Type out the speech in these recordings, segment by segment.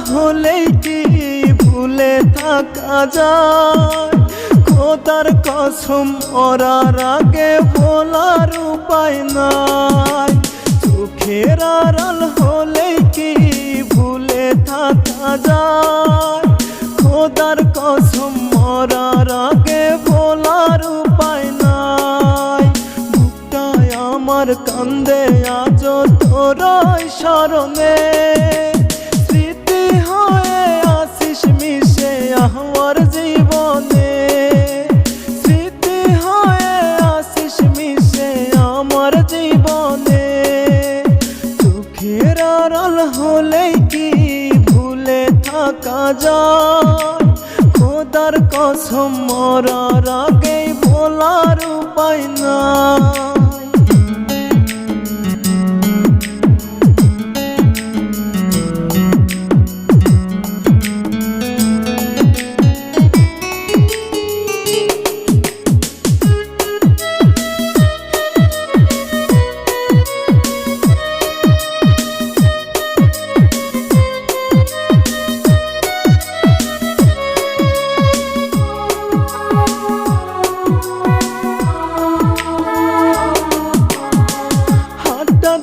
হলেই কি ভুলে থাকা যায়? খোদার কসম মরার আগে ভোলার উপায় নাই। চোখের আড়াল হলেই কি ভুলে থাকা যায়? খোদার কসম মরার আগে ভোলার উপায় নাই। বুকটায় আমার কান্দে আজ তোরই স্মরণে, স্মৃতি হয়ে আসিস মিশে আমার জীবনে। স্মৃতি হয়ে আসিস মিশে আমার জীবনে। চোখের আড়াল হলেই কি ভুলে থাকা যায়? খোদার কসম মরার আগেই ভোলার উপায় নাই।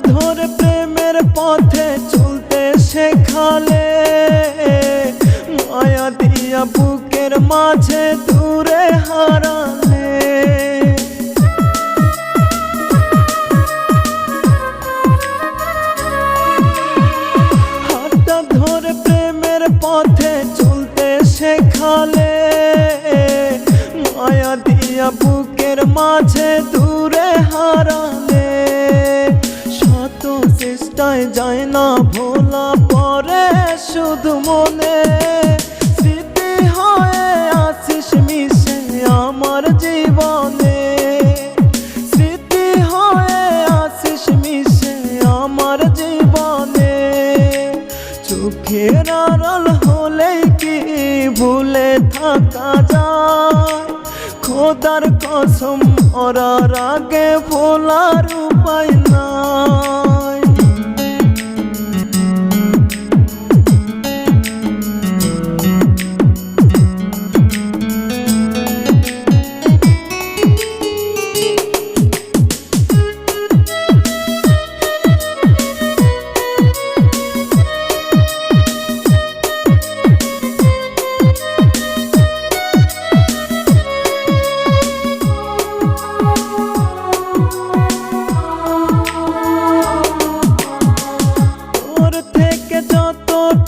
ধরে প্রেমের পথে চলতে শেখালে, মায়া দিয়া বুকের মাঝে দূরে হারালে। হাতটা ধরে প্রেমের পথে চলতে শেখালে, মায়া দিয়া বুকের মাঝে দূরে হারালে। শত চেষ্টায় যায় না ভোলা পরে শুধু মনে। স্মৃতি হয়ে আসিস মিশে আমার জীবনে। স্মৃতি হয়ে আসিস মিশে আমার জীবনে। চোখের আড়াল হলেই কি ভুলে থাকা যায়? খোদার কসম মরার আগে ভোলার উপায় নাই।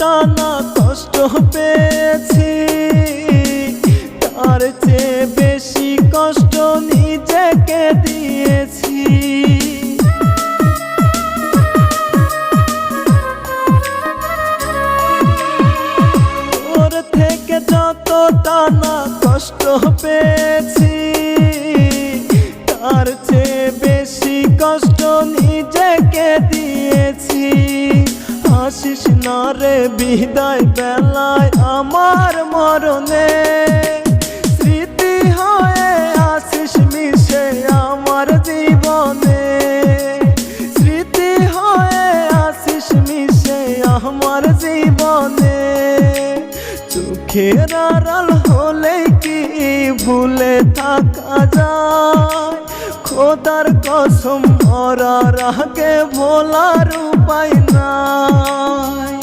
টানা কষ্ট পেয়েছি, তার চেয়ে বেশি কষ্ট নিজেকে দিয়েছি। ওর থেকে যত টানা কষ্ট পেয়েছি, তার চেয়ে বেশি কষ্ট নিজেকে দিয়েছি। আসিস না রে বিদায় বেলায় আমার মরণে। স্মৃতি হয়ে আসিস মিশে আমার জীবনে। স্মৃতি হয়ে আসিস মিশে আমার জীবনে। চোখের আড়াল হলেই কি ভুলে থাকা যায়? খোদার কসম মরার আগে ভোলার উপায় নাই।